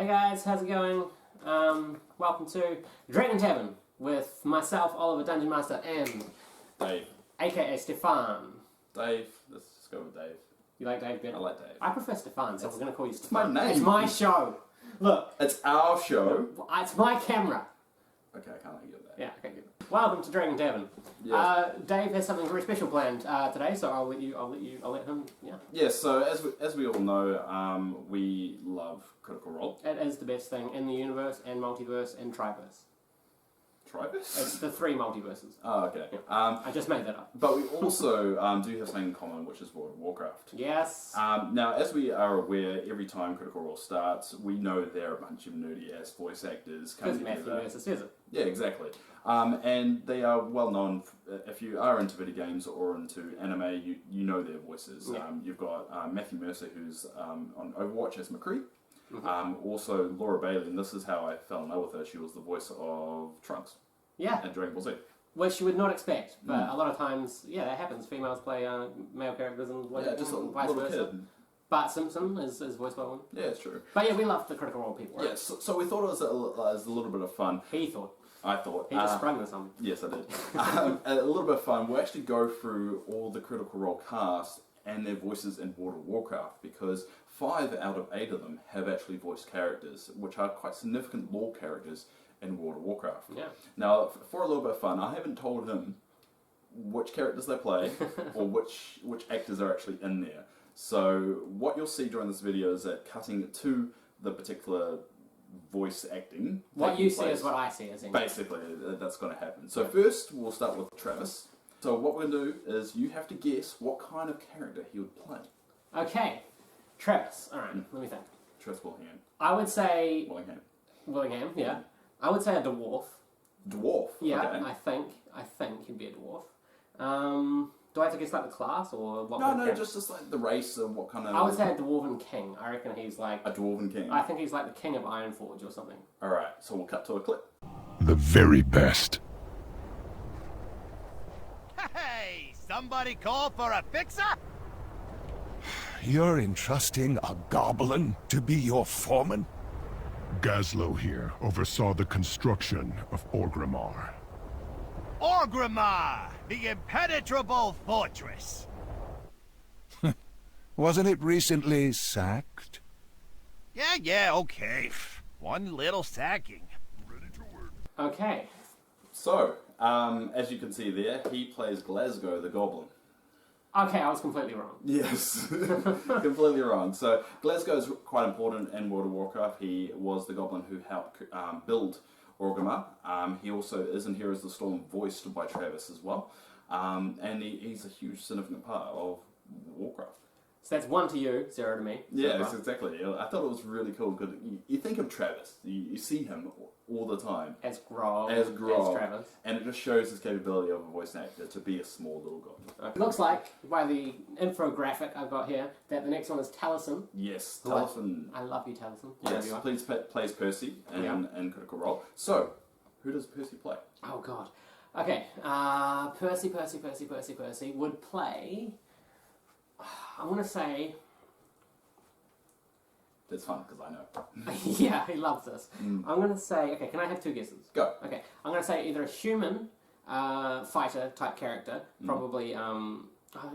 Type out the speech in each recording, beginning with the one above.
Hey guys, how's it going? Welcome to Dragon Tavern with myself, Oliver, Dungeon Master, and Dave. aka Stefan. Dave. Let's just go with Dave. You like Dave better? I like Dave. I prefer Stefan, so we're going to call you It's Stefan. my name. It's my show. Look. It's our show. It's my camera. Okay, I can't argue with that. Yeah, okay, good. Welcome to Dragon Tavern. Yes. Dave has something very special planned today, so I'll let him. Yeah. Yes. So as we all know, we love Critical Role. It is the best thing in the universe and multiverse and triverse. Triverse? It's the three multiverses. Oh, okay. Yeah. I just made that up. But we also do have something in common, which is World of Warcraft. Yes. Now, as we are aware, every time Critical Role starts, we know there are a bunch of nerdy-ass voice actors coming Because Matthew together. Mercer says it. Yeah, exactly. And they are well known. If you are into video games or into anime, you know their voices. Yeah. You've got Matthew Mercer, who's on Overwatch as McCree. Mm-hmm. Also, Laura Bailey, and this is how I fell in love with her. She was the voice of Trunks. Yeah. In Dragon Ball Z. Which you would not expect, but a lot of times, yeah, that happens. Females play male characters and Just a vice little versa. kid. Bart Simpson is voiced by one. Yeah, it's true. But yeah, we love the Critical Role people, right? Yeah, so we thought it was a little bit of fun. He thought. I thought. He just sprung with something. Yes, I did. A little bit of fun. We'll actually go through all the Critical Role cast and their voices in World of Warcraft, because 5 out of 8 of them have actually voiced characters, which are quite significant lore characters in World of Warcraft. Yeah. Now, for a little bit of fun, I haven't told him which characters they play or which actors are actually in there. So what you'll see during this video is that cutting to the particular voice acting. What you see place, is what I see, as in. basically, that's going to happen. So first, we'll start with Travis. So what we're going to do is you have to guess what kind of character he would play. Okay. Travis. Alright, let me think. Travis Willingham. I would say... Willingham. Yeah. I would say a dwarf. Dwarf? Yeah, Okay. I think he'd be a dwarf. Do I have to guess like the class or what? No, just like the race and what kind of... I would say a dwarven king. I reckon he's like... A dwarven king? I think he's like the king of Ironforge or something. Alright, so we'll cut to a clip. The very best. Hey, somebody call for a fixer? You're entrusting a goblin to be your foreman? Gazlo here oversaw the construction of Orgrimmar. Orgrimmar, the impenetrable fortress. Wasn't it recently sacked? Yeah, okay. One little sacking. Okay. So, as you can see there, he plays Glasgow the Goblin. Okay, I was completely wrong. Yes, completely wrong. So Glasgow is quite important in World of Warcraft. He was the goblin who helped build Orgrimmar. He also is in Heroes of the Storm, voiced by Travis as well. And he's a huge significant part of Warcraft. So that's 1 to you, 0 to me. Yeah, So, exactly. I thought it was really cool because you think of Travis, you see him all the time. As Grog. As Travis. And it just shows his capability of a voice actor to be a small little goblin. It looks like, by the infographic I've got here, that the next one is Taliesin. Yes, Taliesin. I love you, Taliesin. Yes, please plays Percy in Critical Role. So, who does Percy play? Oh, God. Okay, Percy would play... I'm going to say... That's fun, because I know. Yeah, he loves this. I'm going to say... Okay, can I have 2 guesses? Go. Okay, I'm going to say either a human fighter type character, probably... you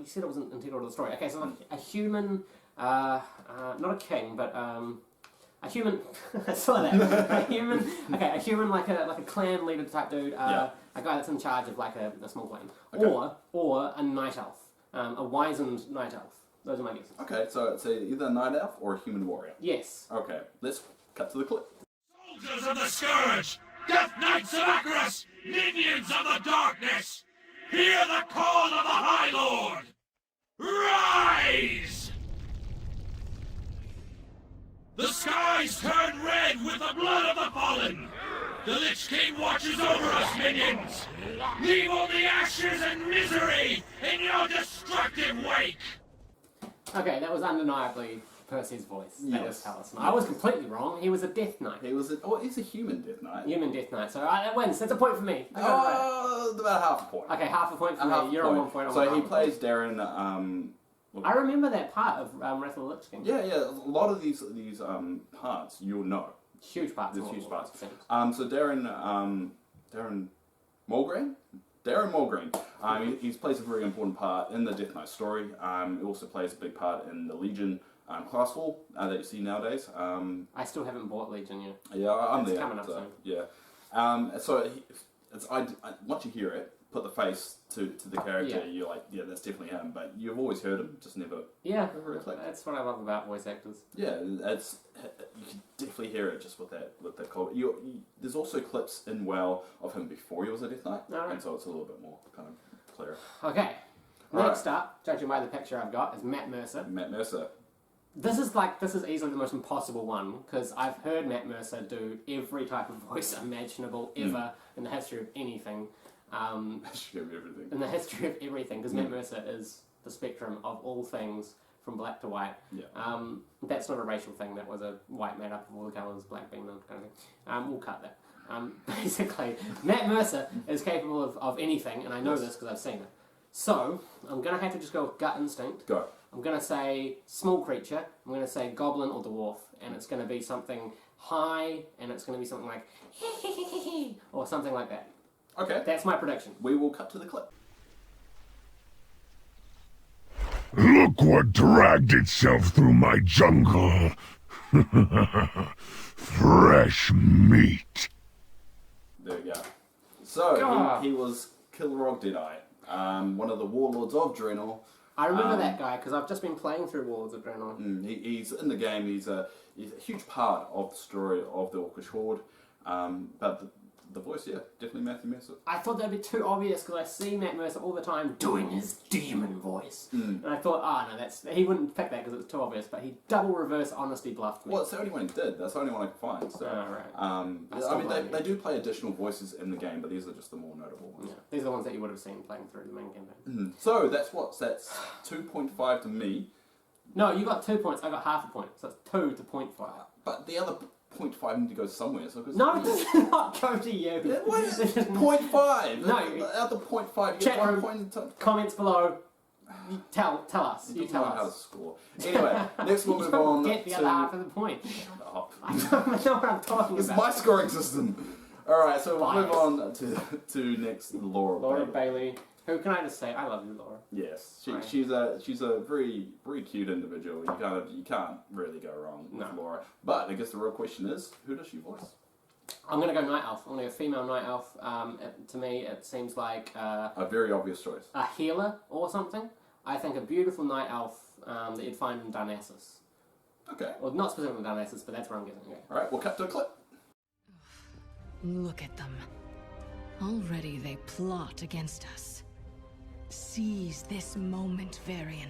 said it wasn't integral to the story. Okay, so like a human... not a king, but... a human... I saw that. A human... Okay, a human like a clan leader type dude. A guy that's in charge of like a small clan. Okay. Or a night elf. A wizened night elf. Those are my guesses. Okay, so it's either a night elf or a human warrior. Yes. Okay, let's cut to the clip. Soldiers of the Scourge, Death Knights of Acheron, minions of the darkness, hear the call of the High Lord! Rise! The skies turn red with the blood of the fallen! The Lich King watches over us, minions! Leave only ashes and misery in your destructive wake! Okay, that was undeniably Percy's voice. That was Yes. Taliesin. I was completely wrong. He was a Death Knight. He's a human Death Knight. Human Death Knight. So that wins. That's a point for me. I got it right. About half a point. Okay, half a point for Half me. a You're on 1 point. So he plays Darren I remember that part of Wrath of the Lich King. Yeah, a lot of these parts you'll know. Huge parts. There's of huge all parts. things. So Darren Mulgreen? Darren Mulgreen. He plays a very important part in the Death Knight story. He also plays a big part in the Legion class wall that you see nowadays. I still haven't bought Legion yet. Yeah, I'm It's there. coming up so, soon. Yeah. So once you hear it, put the face to the character, Yeah. you're like, yeah, that's definitely him. But you've always heard him, just never. Yeah, Never clicked. that's what I love about voice actors. Yeah, you can definitely hear it just with that call. There's also clips in WoW of him before he was a Death Knight, Alright. and so it's a little bit more kind of clear. Okay. Right. Next up, judging by the picture I've got, is Matt Mercer. Matt Mercer. This is easily the most impossible one because I've heard Matt Mercer do every type of voice imaginable ever in the history of anything. History of everything. In the history of everything, because Matt Mercer is the spectrum of all things from black to white. Yeah. That's not a racial thing. That was a white made up of all the colours, black being none kind of thing. We'll cut that. Basically, Matt Mercer is capable of anything, and I know this because I've seen it. So I'm gonna have to just go with gut instinct. Go. I'm going to say small creature, I'm going to say goblin or dwarf, and it's going to be something high, and it's going to be something like or something like that. Okay. That's my prediction. We will cut to the clip. Look what dragged itself through my jungle. Fresh meat. There we go. So, God. he was Kilrog Deadeye, one of the warlords of Draenor. I remember that guy because I've just been playing through World of Warcraft. He's in the game. He's a huge part of the story of the Orcish Horde. But the voice, yeah, definitely Matthew Mercer. I thought that'd be too obvious because I see Matt Mercer all the time doing his demon voice, and I thought, no, he wouldn't pick that because it's too obvious. But he double reverse honesty bluffed me. Well, it's the only one he did. That's the only one I could find. So, right. they do play additional voices in the game, but these are just the more notable ones. Yeah, these are the ones that you would have seen playing through the main campaign. So that's 2.5 to me. No, you got 2 points. I got half a point, so it's 2 to 0.5. But the other 0.5 need to go somewhere. So No, it does not go to you. What is 0.5? No. The other 0.5, you Chat get 1 room. point in time. Comments below. You tell us. You tell How to us. score. Anyway, next we'll move Don't on get the to... other half of the point. Shut up. I don't know what I'm talking It's about. my scoring system. Alright, so we'll move Bias. on to next Laura Bailey. Bailey. Who can I just say? I love you, Laura. Yes, Right. she's a very cute individual. You can't really go wrong with No. Laura. But I guess the real question is, who does she voice? I'm going to go Night Elf. I'm going to go female Night Elf. To me, it seems like A very obvious choice. a healer or something. I think a beautiful Night Elf that you'd find in Darnassus. Okay. Well, not specifically Darnassus, but that's where I'm guessing. Okay. Alright, we'll cut to a clip. Look at them. Already they plot against us. Seize this moment, Varian.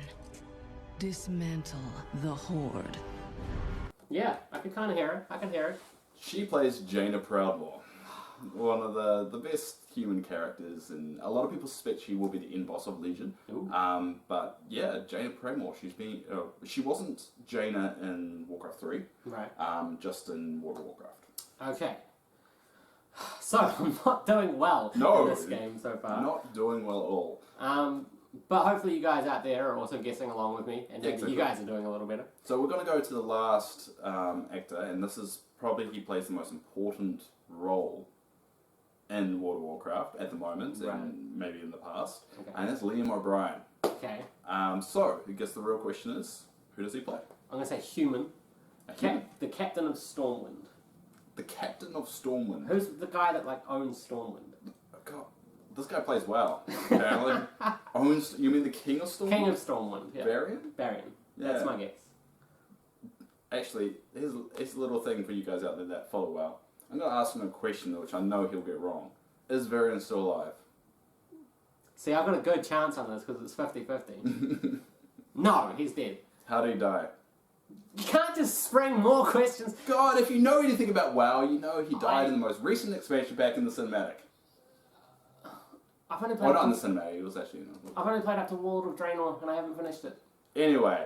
Dismantle the Horde. Yeah, I can kind of hear it. I can hear it. She plays Jaina Proudmore. One of the best human characters, and a lot of people suspect she will be the end boss of Legion. Ooh. But yeah, Jaina Proudmore. She wasn't Jaina in Warcraft 3. Right. Just in World of Warcraft. Okay. So, I'm not doing well No, in this game so far. Not doing well at all. But hopefully you guys out there are also guessing along with me, and maybe Exactly. you guys are doing a little better. So we're going to go to the last actor, and this is probably he plays the most important role in World of Warcraft at the moment, Right. and maybe in the past, Okay. and that's Liam O'Brien. Okay. So I guess the real question is, who does he play? I'm going to say human. A human. The captain of Stormwind. The captain of Stormwind. Who's the guy that owns Stormwind? Oh, God, this guy plays well. Apparently, you mean the king of Stormwind? King of Stormwind. Yeah. Varian? Varian. Yeah. That's my guess. Actually, here's a little thing for you guys out there that follow well. I'm going to ask him a question which I know he'll get wrong. Is Varian still alive? See, I've got a good chance on this because it's 50-50. No, he's dead. How did he die? You can't just spring more questions. God, if you know anything about WoW, you know he died I- in the most recent expansion pack in the cinematic. I've only Well, played. not in the cinematic, it was actually in the... I've only played up to World of Draenor and I haven't finished it. Anyway.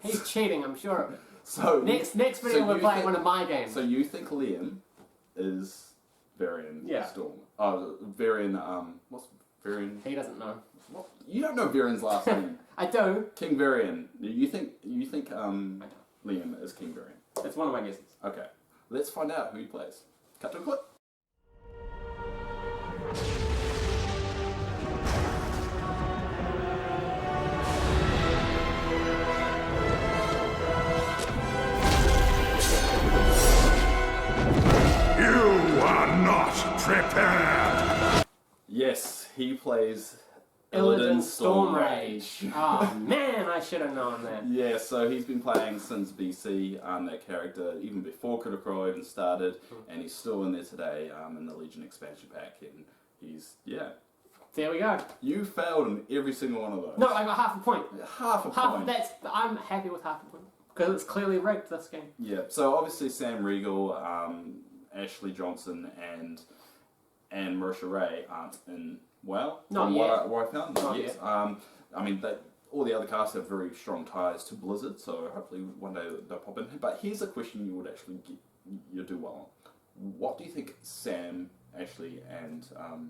He's cheating, I'm sure of it. So Next video so we're you playing think- one of my games. So you think Liam is Varian Yeah. Storm? Oh, Varian, what's Varian? He doesn't know. What? You don't know Varian's last name. I do. King Varian. You think Liam is King Varian? That's one of my guesses. Okay. Let's find out who he plays. Cut to a clip. You are not prepared! Yes, he plays Illidan Stormrage. Stormrage. Oh man, I should have known that. Yeah, so he's been playing since BC, that character, even before Critical Role even started, and he's still in there today, in the Legion expansion pack, and he's, There we go. You failed in every single one of those. No, I got half a point. Half a point. I'm happy with half a point. Because it's clearly rigged, this game. Yeah, so obviously Sam Riegel, Ashley Johnson, and Mercer Ray aren't in WoW. Not from yet. What I found. Not yet. yet. I mean, all the other casts have very strong ties to Blizzard, so hopefully one day they'll pop in. But here's a question you would actually you do well on. What do you think Sam, Ashley, and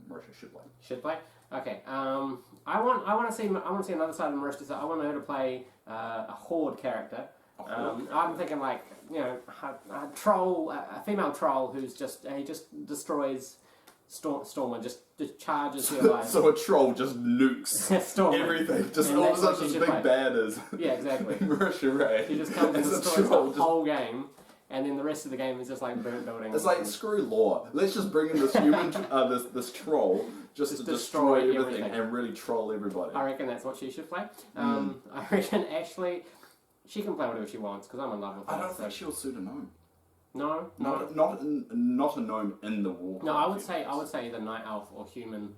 Mercer should play? Should play? Okay. I want to see another side of Mercer. So I want her to play a horde character. I'm thinking like, a troll, a female troll who's just destroys Stormer, just charges her life. So a troll just nukes Stormer. everything. Just And all of a that's what sudden, she this should big play. bad is Yeah, exactly. Mercer Ray. She just comes and It's a destroys troll, the whole game, and then the rest of the game is just like burnt buildings. It's like, screw lore. Let's just bring in this human, this troll, just to destroy everything and really troll everybody. I reckon that's what she should play. I reckon Ashley, she can play whatever she wants because I'm in love with her. I don't think she'll suit a gnome. No. Not a gnome in the Warcraft. No, I would say either night elf or human,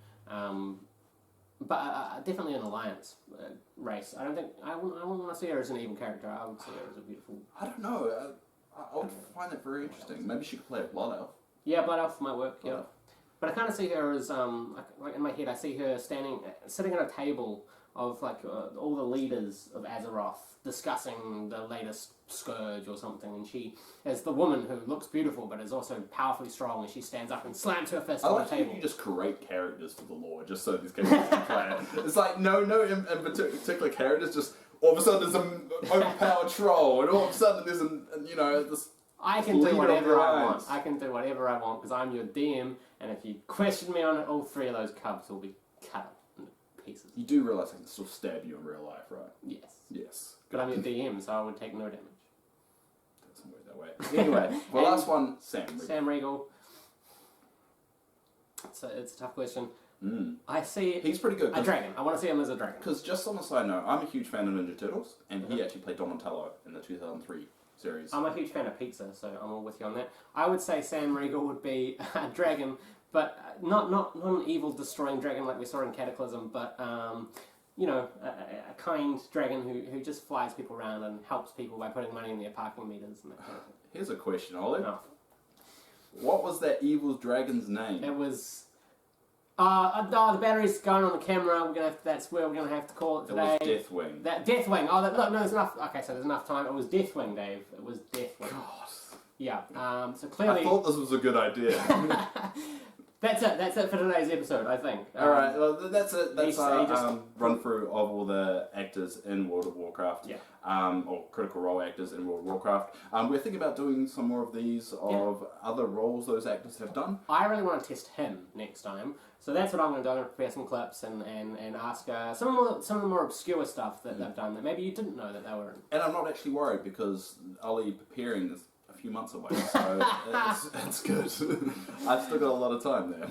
but definitely an alliance race. I wouldn't want to see her as an evil character. I would see her as a beautiful. I don't know. I would find that very interesting. Maybe she could play a blood elf. Yeah, blood elf might work. Blood Yeah, elf. but I kind of see her as like in my head, I see her sitting at a table of like all the leaders of Azeroth discussing the latest scourge or something, and she is the woman who looks beautiful but is also powerfully strong, and she stands up and slams her fist I on like the how table. you just create characters for the lore just so these characters can play it. It's like no in particular characters, just all of a sudden there's an overpowered troll, and all of a sudden there's this. I can do leader of whatever the I want. alliance. I can do whatever I want because I'm your DM, and if you question me on it, all three of those cubs will be cut up into pieces. You do realise I can still stab you in real life, right? Yes. Yes. But I'm your DM, so I would take no damage. Doesn't work that way. Anyway, well, last one, Sam. Sam Riegel. It's a tough question. I see He's pretty good. a dragon. I want to see him as a dragon. Because just on a side note, I'm a huge fan of Ninja Turtles, and he actually played Donatello in the 2003 series. I'm a huge fan of pizza, so I'm all with you on that. I would say Sam Riegel would be a dragon, but not an evil destroying dragon like we saw in Cataclysm, but a kind dragon who just flies people around and helps people by putting money in their parking meters and that kind of thing. Here's a question, Ollie. Oh. What was that evil dragon's name? It was. The battery's going on the camera. That's where we're gonna have to call it It today. was Deathwing. Deathwing. Oh, look, no, there's enough. Okay, so there's enough time. It was Deathwing, Dave. It was Deathwing. God. Yeah. So clearly, I thought this was a good idea. that's it. That's it for today's episode. I think. Alright, well, that's it. That's he our just- run through of all the actors in World of Warcraft. Yeah. Or Critical Role actors in World of Warcraft. We're thinking about doing some more of these of other roles those actors have done. I really want to test him next time. So that's what I'm going to do. I'm going to prepare some clips and ask some of the more obscure stuff that they've done that maybe you didn't know that they were in. And I'm not actually worried because Ollie preparing is a few months away, so it's good. I've still got a lot of time there.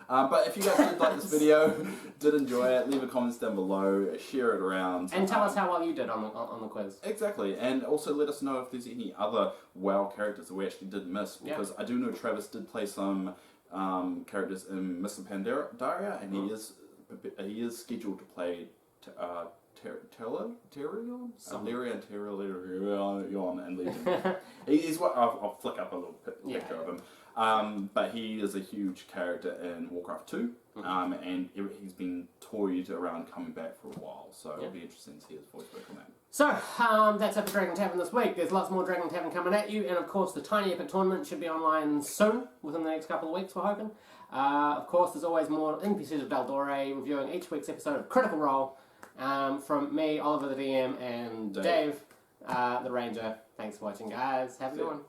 But if you guys did like this video, did enjoy it, leave a comment down below, share it around. And tell us how well you did on the quiz. Exactly, and also let us know if there's any other WoW characters that we actually did miss, because I do know Travis did play some characters in Mr. Pandaria, and he is scheduled to play Taliesin and Legion. He's what I'll flick up a little picture of him. But he is a huge character in Warcraft 2, and he's been toyed around coming back for a while, so it'll be interesting to see his voice work on that. So, that's it for Dragon Tavern this week. There's lots more Dragon Tavern coming at you, and of course the Tiny Epic Tournament should be online soon, within the next couple of weeks, we're hoping. Of course, there's always more NPCs of Daldore, reviewing each week's episode of Critical Role. From me, Oliver the DM, and Dave. Dave the Ranger. Thanks for watching, guys. Have a good one.